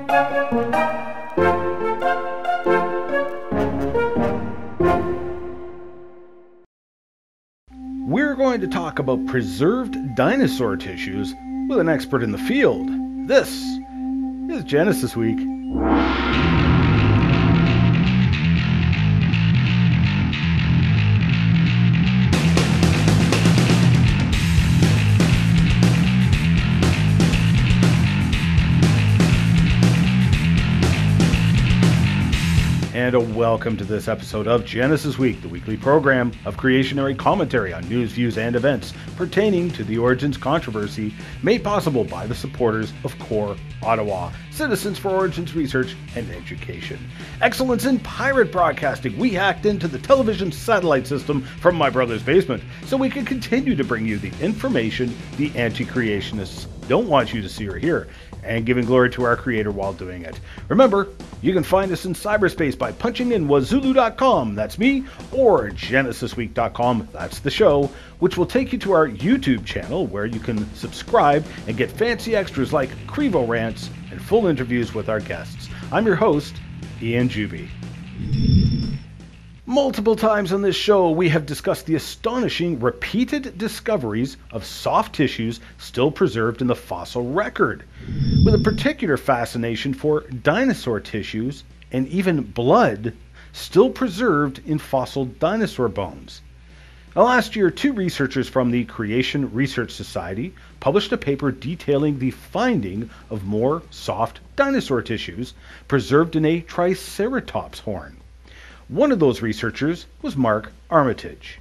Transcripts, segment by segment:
We're going to talk about preserved dinosaur tissues with an expert in the field. This is Genesis Week. And a welcome to this episode of Genesis Week, the weekly program of creationary commentary on news, views, and events pertaining to the Origins controversy, made possible by the supporters of CORE Ottawa, Citizens for Origins Research and Education. Excellence in pirate broadcasting. We hacked into the television satellite system from my brother's basement so we could continue to bring you the information the anti-creationists don't want you to see or hear, and giving glory to our creator while doing it. Remember, you can find us in cyberspace by punching in Wazooloo.com, that's me, or GenesisWeek.com, that's the show, which will take you to our YouTube channel where you can subscribe and get fancy extras like Crevo rants and full interviews with our guests. I'm your host, Ian Juby. Multiple times on this show, we have discussed the astonishing repeated discoveries of soft tissues still preserved in the fossil record, with a particular fascination for dinosaur tissues and even blood still preserved in fossil dinosaur bones. Now, last year, two researchers from the Creation Research Society published a paper detailing the finding of more soft dinosaur tissues preserved in a Triceratops horn. One of those researchers was Mark Armitage.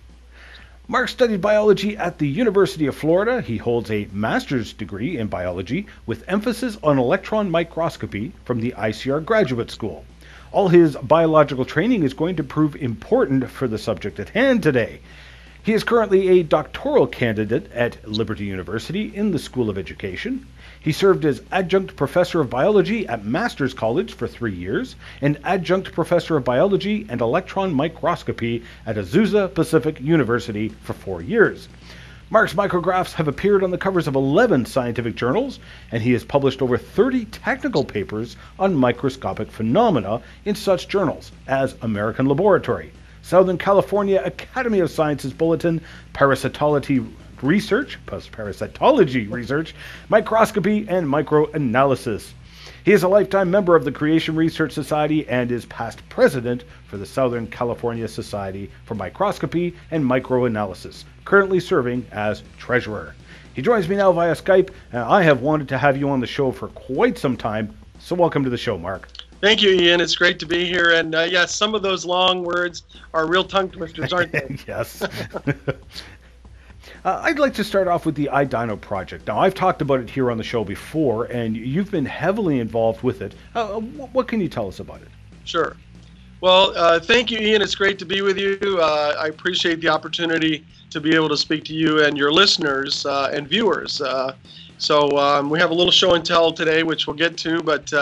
Mark studied biology at the University of Florida. He holds a master's degree in biology with emphasis on electron microscopy from the ICR Graduate School. All his biological training is going to prove important for the subject at hand today. He is currently a doctoral candidate at Liberty University in the School of Education. He served as adjunct professor of biology at Master's College for 3 years and adjunct professor of biology and electron microscopy at Azusa Pacific University for 4 years. Mark's micrographs have appeared on the covers of 11 scientific journals, and he has published over 30 technical papers on microscopic phenomena in such journals as American Laboratory, Southern California Academy of Sciences Bulletin, Parasitology Research, Microscopy, and Microanalysis. He is a lifetime member of the Creation Research Society and is past president for the Southern California Society for Microscopy and Microanalysis, currently serving as treasurer. He joins me now via Skype, and I have wanted to have you on the show for quite some time, so welcome to the show, Mark. Thank you, Ian. It's great to be here. And yes, some of those long words are real tongue twisters, aren't they? Yes. I'd like to start off with the I Dino Project. Now, I've talked about it here on the show before, and you've been heavily involved with it. What can you tell us about it? Sure. Well, thank you, Ian. It's great to be with you. I appreciate the opportunity to be able to speak to you and your listeners and viewers. So we have a little show and tell today, which we'll get to, but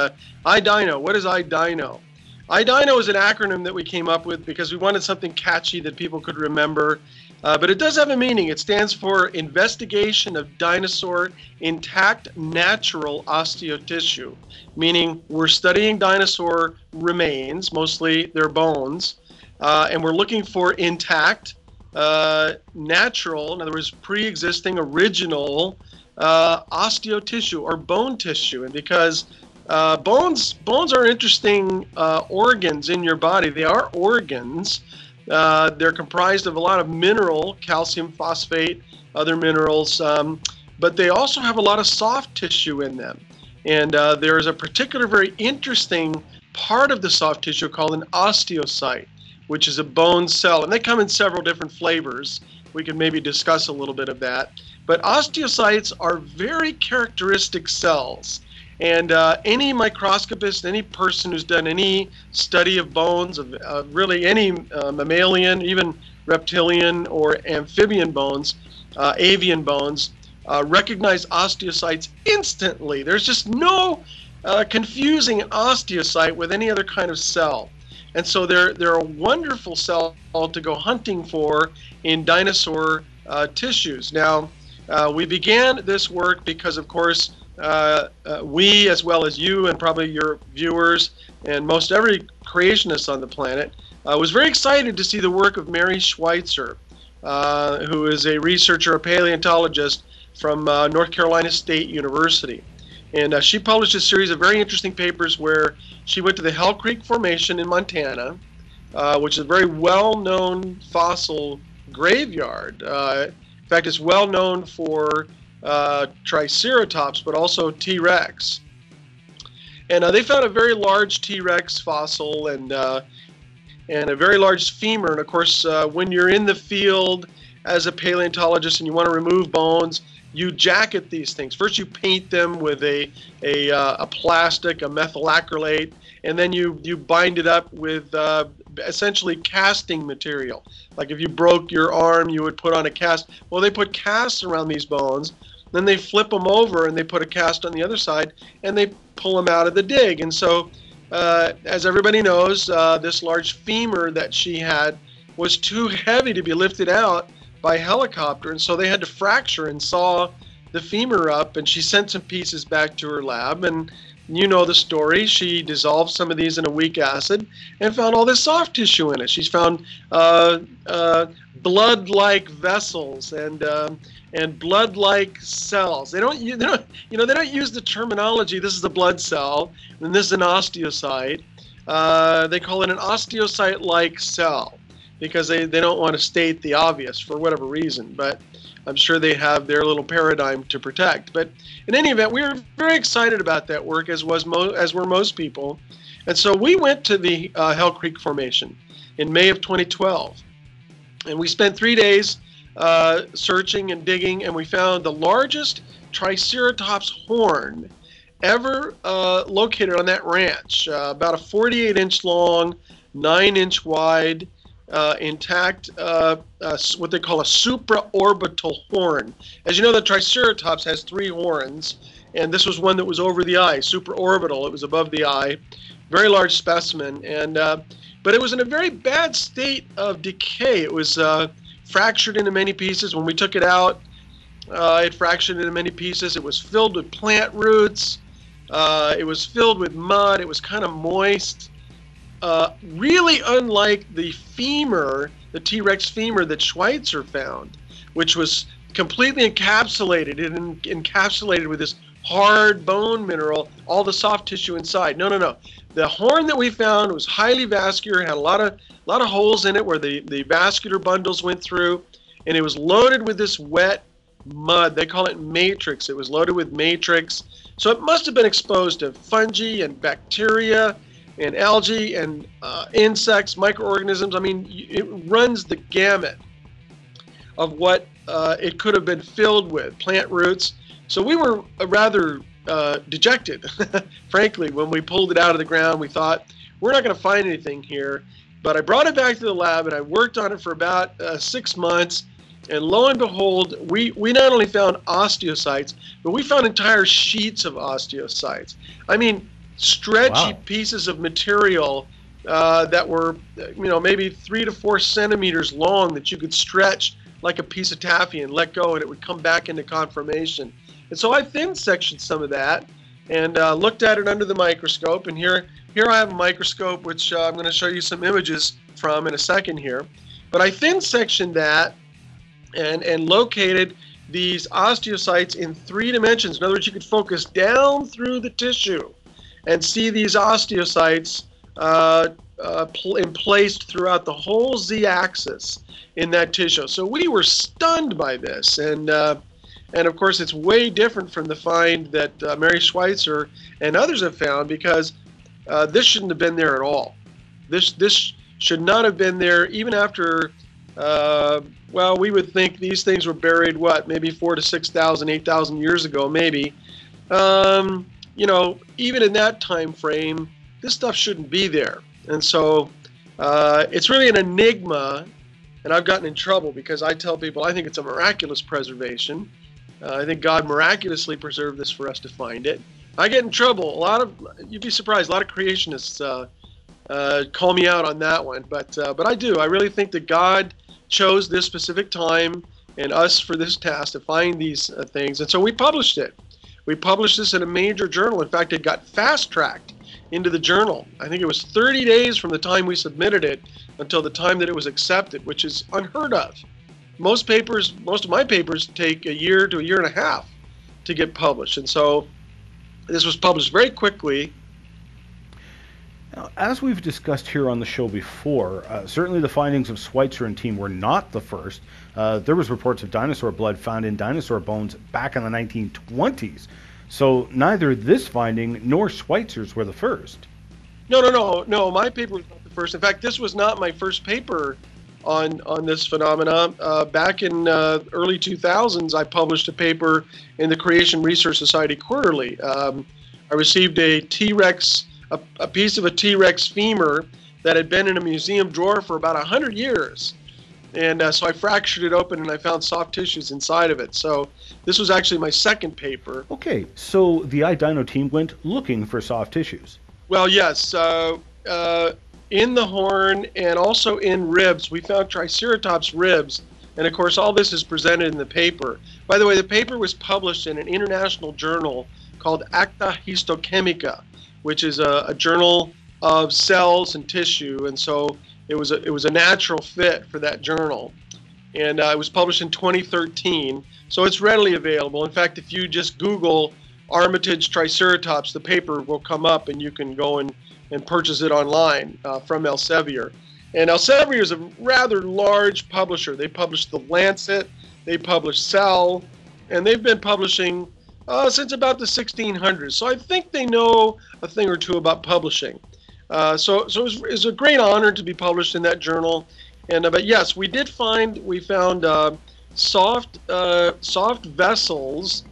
I Dino, what is I Dino? I Dino is an acronym that we came up with because we wanted something catchy that people could remember, but it does have a meaning. It stands for Investigation of Dinosaur Intact Natural Osteotissue, meaning we're studying dinosaur remains, mostly their bones, and we're looking for intact, natural, in other words, pre-existing, original osteotissue or bone tissue. And because bones are interesting organs in your body. They are organs. They're comprised of a lot of mineral, calcium, phosphate, other minerals, but they also have a lot of soft tissue in them. And there is a particular very interesting part of the soft tissue called an osteocyte, which is a bone cell. And they come in several different flavors. We can maybe discuss a little bit of that. But osteocytes are very characteristic cells. And any microscopist, any person who's done any study of bones, of really any mammalian, even reptilian or amphibian bones, avian bones, recognize osteocytes instantly. There's just no confusing an osteocyte with any other kind of cell. And so they're a wonderful cell to go hunting for in dinosaur tissues. Now, we began this work because, of course, we, as well as you and probably your viewers and most every creationist on the planet, was very excited to see the work of Mary Schweitzer, who is a researcher, a paleontologist from North Carolina State University. And she published a series of very interesting papers where she went to the Hell Creek Formation in Montana, which is a very well-known fossil graveyard. In fact, it's well known for Triceratops, but also T-Rex. And they found a very large T-Rex fossil and a very large femur. And of course, when you're in the field as a paleontologist and you want to remove bones, you jacket these things. First, you paint them with a plastic, a methyl acrylate, and then you bind it up with essentially casting material. Like if you broke your arm, you would put on a cast. Well, they put casts around these bones, then they flip them over and they put a cast on the other side, and they pull them out of the dig. And so, as everybody knows, this large femur that she had was too heavy to be lifted out by helicopter, and so they had to fracture and saw the femur up, and she sent some pieces back to her lab, and you know the story. She dissolved some of these in a weak acid and found all this soft tissue in it. She's found blood-like vessels and blood-like cells. They don't use the terminology. This is a blood cell, and this is an osteocyte. They call it an osteocyte-like cell, because they don't want to state the obvious for whatever reason, but I'm sure they have their little paradigm to protect. But in any event, we were very excited about that work, as were most people. And so we went to the Hell Creek Formation in May of 2012. And we spent 3 days searching and digging, and we found the largest Triceratops horn ever located on that ranch. About a 48-inch long, 9-inch wide, intact, what they call a supraorbital horn. As you know, the Triceratops has 3 horns, and this was one that was over the eye, supraorbital. It was above the eye, very large specimen, and but it was in a very bad state of decay. It was fractured into many pieces. When we took it out, it fractured into many pieces. It was filled with plant roots. It was filled with mud. It was kind of moist. Really unlike the femur, the T-Rex femur that Schweitzer found, which was completely encapsulated and encapsulated with this hard bone mineral, all the soft tissue inside. No. The horn that we found was highly vascular, had a lot of holes in it where the vascular bundles went through, and it was loaded with this wet mud. They call it matrix. It was loaded with matrix. So it must have been exposed to fungi and bacteria and algae and insects, microorganisms. I mean, it runs the gamut of what it could have been filled with, plant roots. So we were rather dejected, frankly, when we pulled it out of the ground. We thought, we're not going to find anything here. But I brought it back to the lab, and I worked on it for about 6 months. And lo and behold, we not only found osteocytes, but we found entire sheets of osteocytes. I mean, stretchy pieces of material that were, maybe 3 to 4 centimeters long, that you could stretch like a piece of taffy and let go, and it would come back into conformation. And so I thin-sectioned some of that and looked at it under the microscope. And here I have a microscope, which I'm going to show you some images from in a second here. But I thin-sectioned that and located these osteocytes in 3 dimensions. In other words, you could focus down through the tissue and see these osteocytes placed throughout the whole z-axis in that tissue. So we were stunned by this, and of course it's way different from the find that Mary Schweitzer and others have found, because this shouldn't have been there at all. This should not have been there, even after. Well, we would think these things were buried, maybe 4,000 to 6,000, 8,000 years ago, maybe. Even in that time frame, this stuff shouldn't be there. And so it's really an enigma, and I've gotten in trouble because I tell people I think it's a miraculous preservation. I think God miraculously preserved this for us to find it. I get in trouble. You'd be surprised, a lot of creationists call me out on that one, but I do. I really think that God chose this specific time and us for this task to find these things, and so we published it. We published this in a major journal. In fact, it got fast-tracked into the journal. I think it was 30 days from the time we submitted it until the time that it was accepted, which is unheard of. Most of my papers take a year to a year and a half to get published. And so this was published very quickly. Now, as we've discussed here on the show before, certainly the findings of Schweitzer and team were not the first. There was reports of dinosaur blood found in dinosaur bones back in the 1920s. So neither this finding nor Schweitzer's were the first. No. My paper was not the first. In fact, this was not my first paper on this phenomena. Back in early 2000s, I published a paper in the Creation Research Society Quarterly. I received a T-Rex, a piece of a T-Rex femur that had been in a museum drawer for about 100 years. And so I fractured it open and I found soft tissues inside of it. So this was actually my second paper. Okay, so the I Dino team went looking for soft tissues. Well, yes. In the horn and also in ribs, we found Triceratops ribs. And of course, all this is presented in the paper. By the way, the paper was published in an international journal called Acta Histochemica, which is a journal of cells and tissue. And so it was a natural fit for that journal. And it was published in 2013. So it's readily available. In fact, if you just Google Armitage Triceratops, the paper will come up and you can go and purchase it online from Elsevier. And Elsevier is a rather large publisher. They publish The Lancet, they publish Cell, and they've been publishing since about the 1600s. So I think they know a thing or two about publishing. So it was a great honor to be published in that journal. And but yes, we found soft vessels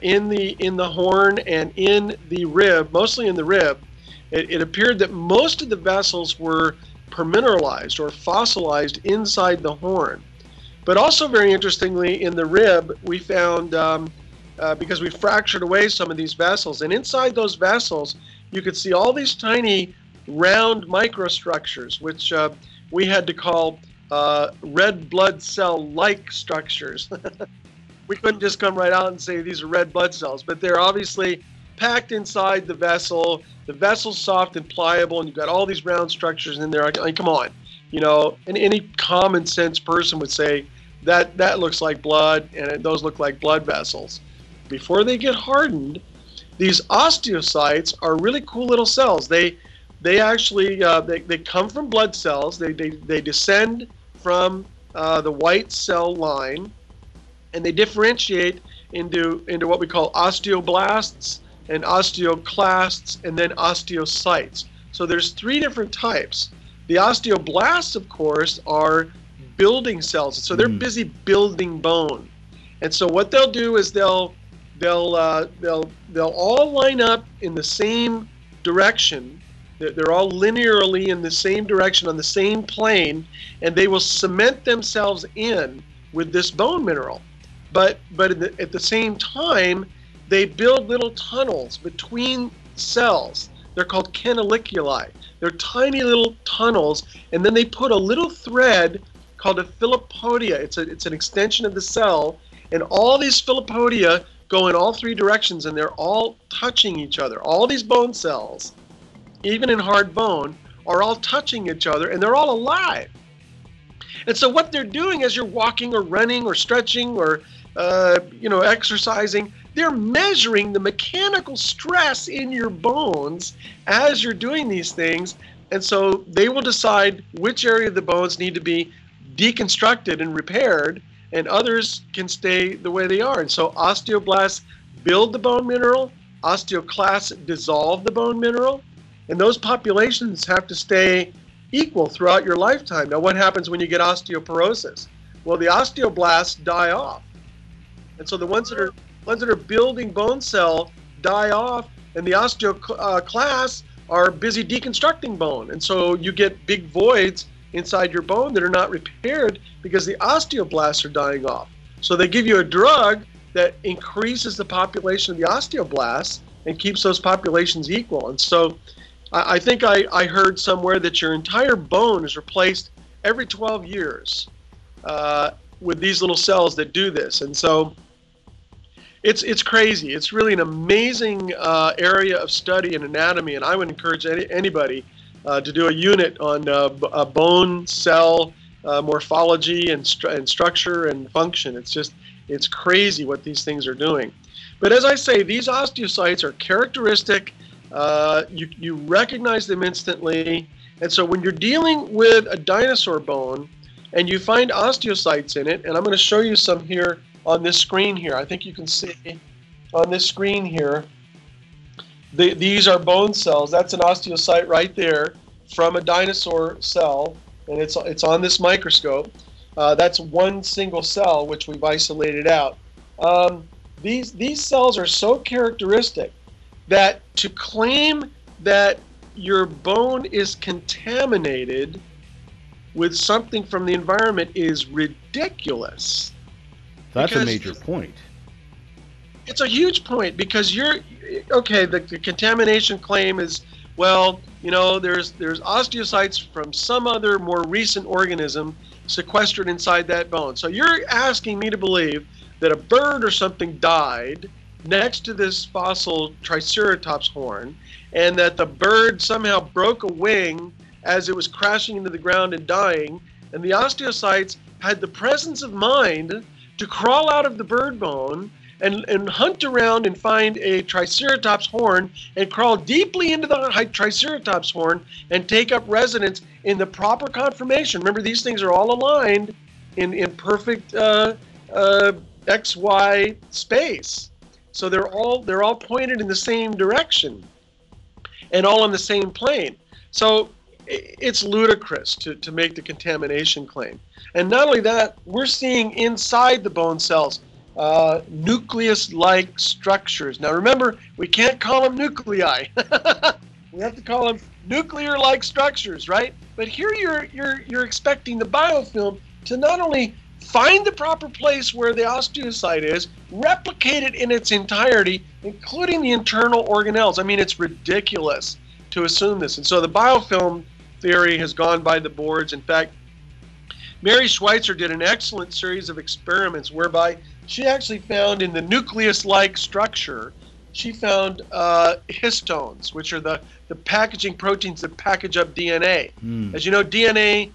in the horn and in the rib, mostly in the rib. It appeared that most of the vessels were permineralized or fossilized inside the horn. But also very interestingly, in the rib, we found, because we fractured away some of these vessels, and inside those vessels, you could see all these tiny round microstructures, which we had to call red blood cell-like structures. We couldn't just come right out and say these are red blood cells, but they're obviously packed inside the vessel. The vessel's soft and pliable, and you've got all these round structures in there. I mean, come on, and any common sense person would say that looks like blood, and those look like blood vessels. Before they get hardened, these osteocytes are really cool little cells. They actually they come from blood cells. They descend from the white cell line, and they differentiate into what we call osteoblasts and osteoclasts, and then osteocytes. So there's three different types. The osteoblasts, of course, are building cells. So they're busy building bone. And so what they'll do is they'll all line up in the same direction. They're all linearly in the same direction on the same plane, and they will cement themselves in with this bone mineral. But at the same time, they build little tunnels between cells. They're called canaliculi. They're tiny little tunnels, and then they put a little thread called a filopodia. It's an extension of the cell, and all these filopodia go in all three directions, and they're all touching each other. All these bone cells, even in hard bone, are all touching each other, and they're all alive. And so what they're doing as you're walking or running or stretching or exercising, they're measuring the mechanical stress in your bones as you're doing these things. And so they will decide which area of the bones need to be deconstructed and repaired, and others can stay the way they are. And so osteoblasts build the bone mineral, osteoclasts dissolve the bone mineral, and those populations have to stay equal throughout your lifetime. Now, what happens when you get osteoporosis? Well, the osteoblasts die off. And so the ones that are building bone cell die off, and the osteoclasts are busy deconstructing bone. And so you get big voids inside your bone that are not repaired because the osteoblasts are dying off. So they give you a drug that increases the population of the osteoblasts and keeps those populations equal. And so I think I heard somewhere that your entire bone is replaced every 12 years with these little cells that do this. And so It's crazy. It's really an amazing area of study in anatomy, and I would encourage anybody to do a unit on bone cell morphology and structure and function. It's crazy what these things are doing. But as I say, these osteocytes are characteristic. You recognize them instantly. And so when you're dealing with a dinosaur bone and you find osteocytes in it, and I'm going to show you some here on this screen here. I think you can see on this screen here, these are bone cells. That's an osteocyte right there from a dinosaur cell, and it's on this microscope. That's one single cell which we've isolated out. These cells are so characteristic that to claim that your bone is contaminated with something from the environment is ridiculous. That's a major point. It's a huge point, because the contamination claim is, well, you know, there's osteocytes from some other more recent organism sequestered inside that bone. So you're asking me to believe that a bird or something died next to this fossil Triceratops horn, and that the bird somehow broke a wing as it was crashing into the ground and dying, and the osteocytes had the presence of mind to crawl out of the bird bone and hunt around and find a Triceratops horn and crawl deeply into the Triceratops horn and take up residence in the proper conformation. Remember, these things are all aligned in perfect XY space. So they're all pointed in the same direction and all on the same plane. So it's ludicrous to make the contamination claim. And not only that, we're seeing inside the bone cells nucleus-like structures. Now remember, we can't call them nuclei. We have to call them nuclear-like structures, right? But here you're expecting the biofilm to not only find the proper place where the osteocyte is, replicate it in its entirety, including the internal organelles. I mean, it's ridiculous to assume this. And so the biofilm theory has gone by the boards. In fact, Mary Schweitzer did an excellent series of experiments whereby she actually found in the nucleus-like structure, she found histones, which are the packaging proteins that package up DNA. As you know, DNA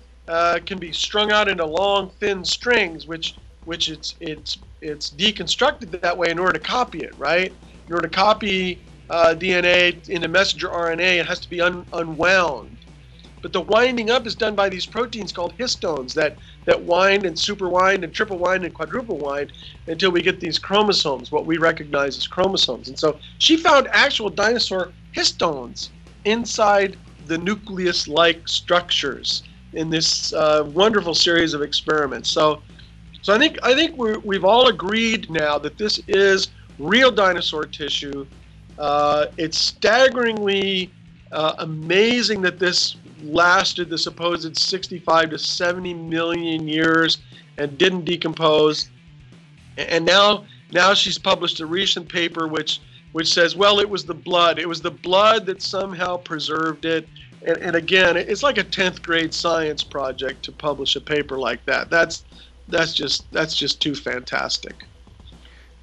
can be strung out into long, thin strings, which it's deconstructed that way in order to copy it, right? In order to copy DNA into messenger RNA, it has to be unwound. But the winding up is done by these proteins called histones that wind and super wind and triple wind and quadruple wind until we get these chromosomes, what we recognize as chromosomes. And so she found actual dinosaur histones inside the nucleus-like structures in this wonderful series of experiments. So I think we've all agreed now that this is real dinosaur tissue. It's staggeringly amazing that this lasted the supposed 65 to 70 million years and didn't decompose. And now she's published a recent paper which says, well, it was the blood. It was the blood that somehow preserved it. And again, it's like a 10th grade science project to publish a paper like that. That's just too fantastic.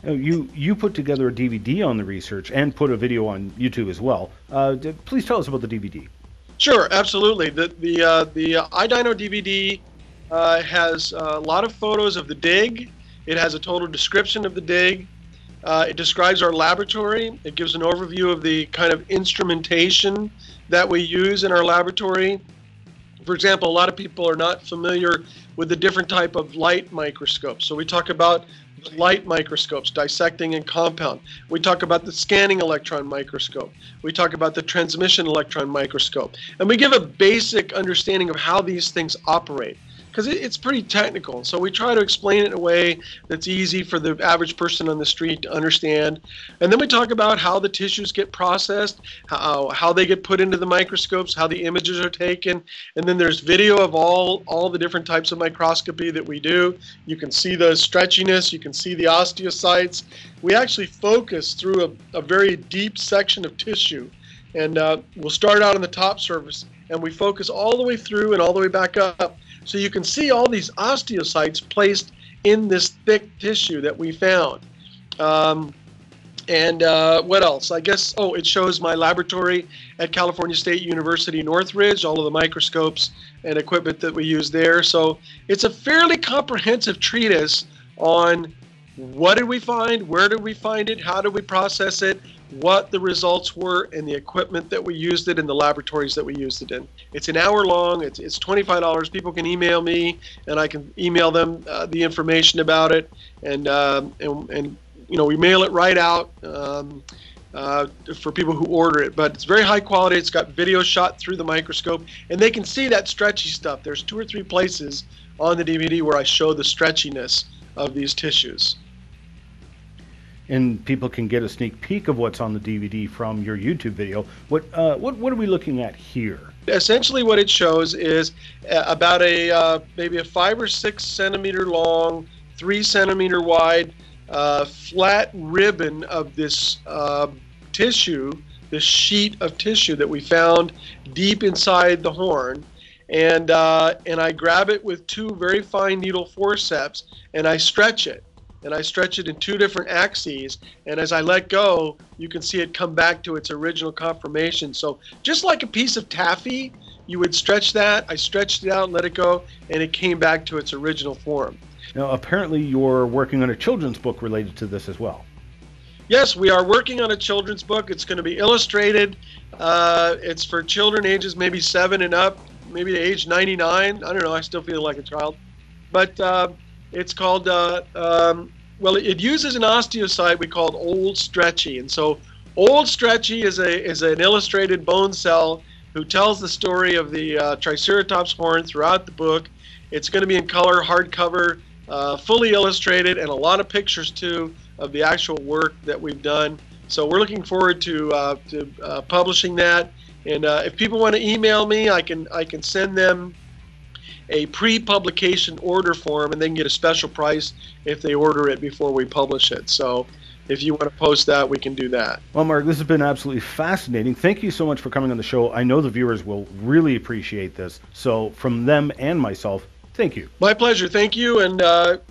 You put together a DVD on the research and put a video on YouTube as well. Please tell us about the DVD. Sure, absolutely. The I Dino DVD has a lot of photos of the dig. It has a total description of the dig. It describes our laboratory. It gives an overview of the kind of instrumentation that we use in our laboratory. For example, a lot of people are not familiar with the different type of light microscopes. So we talk about light microscopes, dissecting and compound. We talk about the scanning electron microscope. We talk about the transmission electron microscope. And we give a basic understanding of how these things operate, because it's pretty technical. So we try to explain it in a way that's easy for the average person on the street to understand. And then we talk about how the tissues get processed, how they get put into the microscopes, how the images are taken. And then there's video of all the different types of microscopy that we do. You can see the stretchiness, you can see the osteocytes. We actually focus through a very deep section of tissue. And we'll start out on the top surface, and we focus all the way through and all the way back up. So you can see all these osteocytes placed in this thick tissue that we found. And what else? I guess, oh, it shows my laboratory at California State University Northridge, all of the microscopes and equipment that we use there. So it's a fairly comprehensive treatise on what did we find, where did we find it, how did we process it, what the results were, and the equipment that we used it in, the laboratories that we used it in. It's an hour long. It's $25. People can email me, and I can email them the information about it, and you know, we mail it right out for people who order it. But it's very high quality. It's got video shot through the microscope, and they can see that stretchy stuff. There's 2 or 3 places on the DVD where I show the stretchiness of these tissues. And people can get a sneak peek of what's on the DVD from your YouTube video. What are we looking at here? Essentially, what it shows is about maybe a 5 or 6 centimeter long, 3 centimeter wide, flat ribbon of this tissue, this sheet of tissue that we found deep inside the horn. And I grab it with 2 very fine needle forceps, and I stretch it. And I stretch it in 2 different axes. And as I let go, you can see it come back to its original conformation. So just like a piece of taffy, you would stretch that. I stretched it out and let it go, and it came back to its original form. Now, apparently you're working on a children's book related to this as well. Yes, we are working on a children's book. It's going to be illustrated. It's for children ages maybe 7 and up, maybe to age 99. I don't know. I still feel like a child. But it's called, well, it uses an osteocyte we called Old Stretchy. And so Old Stretchy is an illustrated bone cell who tells the story of the Triceratops horn throughout the book. It's going to be in color, hardcover, fully illustrated, and a lot of pictures too of the actual work that we've done. So we're looking forward to publishing that. And if people want to email me, I can send them a pre-publication order form, and they can get a special price if they order it before we publish it. So if you want to post that, we can do that. Well, Mark, this has been absolutely fascinating. Thank you so much for coming on the show. I know the viewers will really appreciate this. So from them and myself, thank you. My pleasure. Thank you, and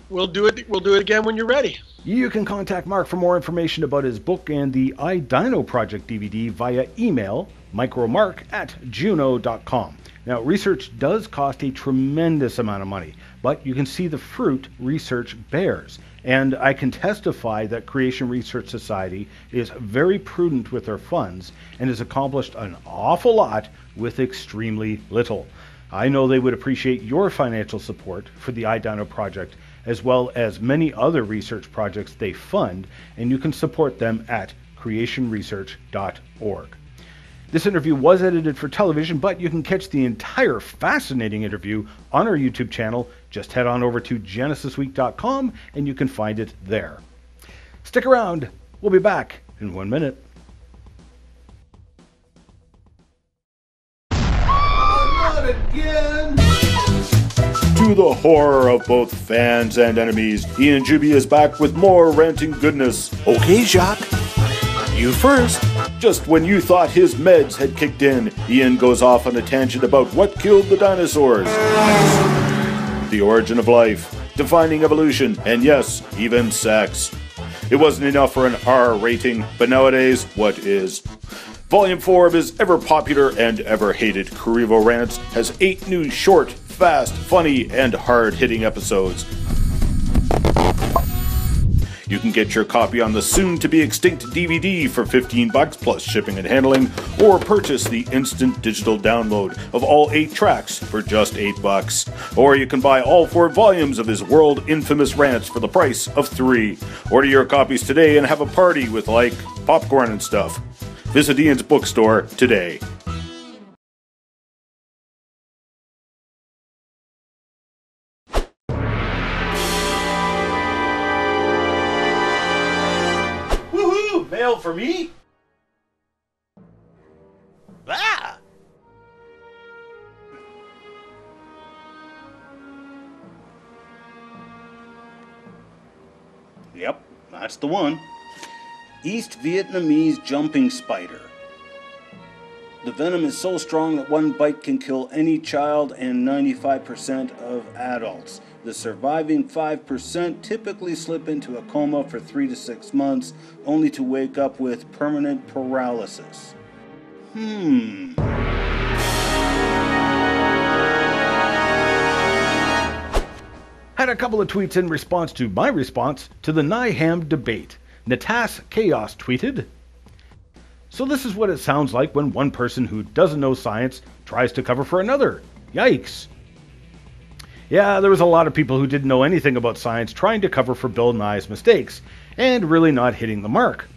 we'll do it again when you're ready. You can contact Mark for more information about his book and the I Dino Project DVD via email, micromark@juno.com. Now, research does cost a tremendous amount of money, but you can see the fruit research bears. And I can testify that Creation Research Society is very prudent with their funds and has accomplished an awful lot with extremely little. I know they would appreciate your financial support for the I Dino Project, as well as many other research projects they fund, and you can support them at creationresearch.org. This interview was edited for television, but you can catch the entire fascinating interview on our YouTube channel. Just head on over to genesisweek.com and you can find it there. Stick around. We'll be back in 1 minute. Not again! To the horror of both fans and enemies, Ian Juby is back with more ranting goodness. Okay, Jacques. You first. Just when you thought his meds had kicked in, Ian goes off on a tangent about what killed the dinosaurs. The origin of life, defining evolution, and yes, even sex. It wasn't enough for an R rating, but nowadays, what is? Volume 4 of his ever-popular and ever-hated Kurivo Rants has 8 new short, fast, funny, and hard-hitting episodes. You can get your copy on the soon-to-be-extinct DVD for $15 plus shipping and handling, or purchase the instant digital download of all 8 tracks for just $8. Or you can buy all 4 volumes of his world-infamous rants for the price of 3. Order your copies today and have a party with, like, popcorn and stuff. Visit Ian's bookstore today. Mail for me? Ah! Yep, that's the one. East Vietnamese jumping spider. The venom is so strong that one bite can kill any child and 95% of adults. The surviving 5% typically slip into a coma for 3 to 6 months, only to wake up with permanent paralysis. Had a couple of tweets in response to my response to the NIHAM debate. Natas Chaos tweeted, "So this is what it sounds like when one person who doesn't know science tries to cover for another. Yikes." Yeah, there was a lot of people who didn't know anything about science trying to cover for Bill Nye's mistakes, and really not hitting the mark.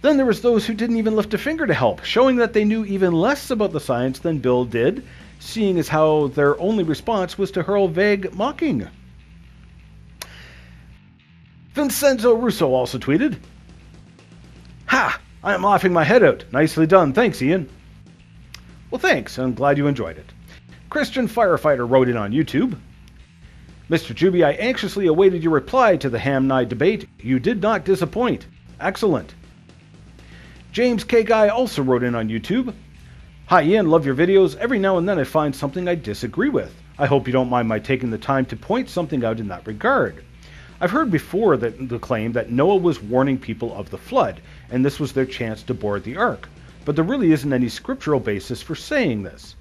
Then there was those who didn't even lift a finger to help, showing that they knew even less about the science than Bill did, seeing as how their only response was to hurl vague mocking. Vincenzo Russo also tweeted, "Ha! I am laughing my head out. Nicely done. Thanks, Ian." Well, thanks. I'm glad you enjoyed it. Christian Firefighter wrote in on YouTube, "Mr. Juby, I anxiously awaited your reply to the Ham-Nye debate. You did not disappoint. Excellent." James K. Guy also wrote in on YouTube, "Hi Ian, love your videos. Every now and then I find something I disagree with. I hope you don't mind my taking the time to point something out in that regard. I've heard before that the claim that Noah was warning people of the flood, and this was their chance to board the ark. But there really isn't any scriptural basis for saying this."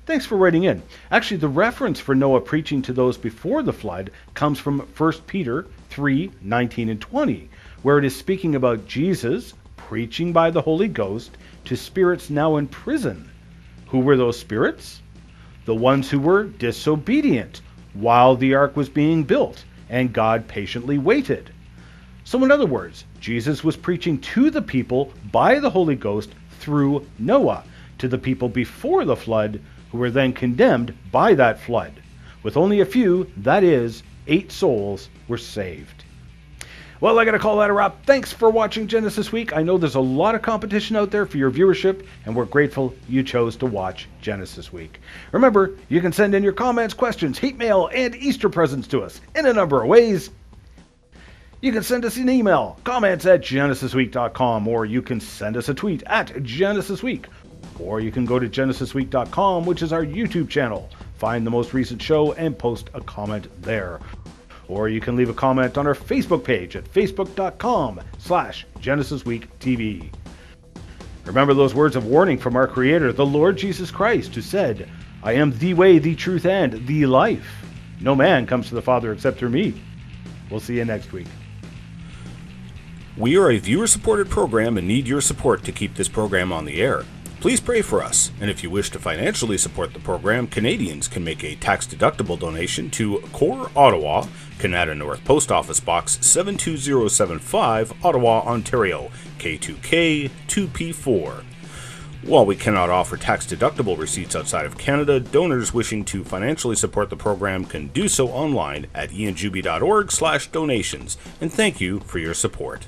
Thanks for writing in. Actually, the reference for Noah preaching to those before the flood comes from 1 Peter 3:19 and 20, where it is speaking about Jesus preaching by the Holy Ghost to spirits now in prison. Who were those spirits? The ones who were disobedient while the ark was being built, and God patiently waited. So in other words, Jesus was preaching to the people by the Holy Ghost through Noah, to the people before the flood, who were then condemned by that flood. With only a few, that is, 8 souls, were saved. Well, I gotta call that a wrap. Thanks for watching Genesis Week. I know there's a lot of competition out there for your viewership, and we're grateful you chose to watch Genesis Week. Remember, you can send in your comments, questions, hate mail, and Easter presents to us in a number of ways. You can send us an email, comments@genesisweek.com, or you can send us a tweet @GenesisWeek. Or you can go to genesisweek.com, which is our YouTube channel. Find the most recent show and post a comment there. Or you can leave a comment on our Facebook page at facebook.com/GenesisWeekTV. Remember those words of warning from our Creator, the Lord Jesus Christ, who said, "I am the way, the truth, and the life. No man comes to the Father except through me." We'll see you next week. We are a viewer-supported program and need your support to keep this program on the air. Please pray for us, and if you wish to financially support the program, Canadians can make a tax-deductible donation to Core Ottawa, Canada North Post Office Box 72075, Ottawa, Ontario, K2K 2P4. While we cannot offer tax-deductible receipts outside of Canada, donors wishing to financially support the program can do so online at ianjuby.org/donations, and thank you for your support.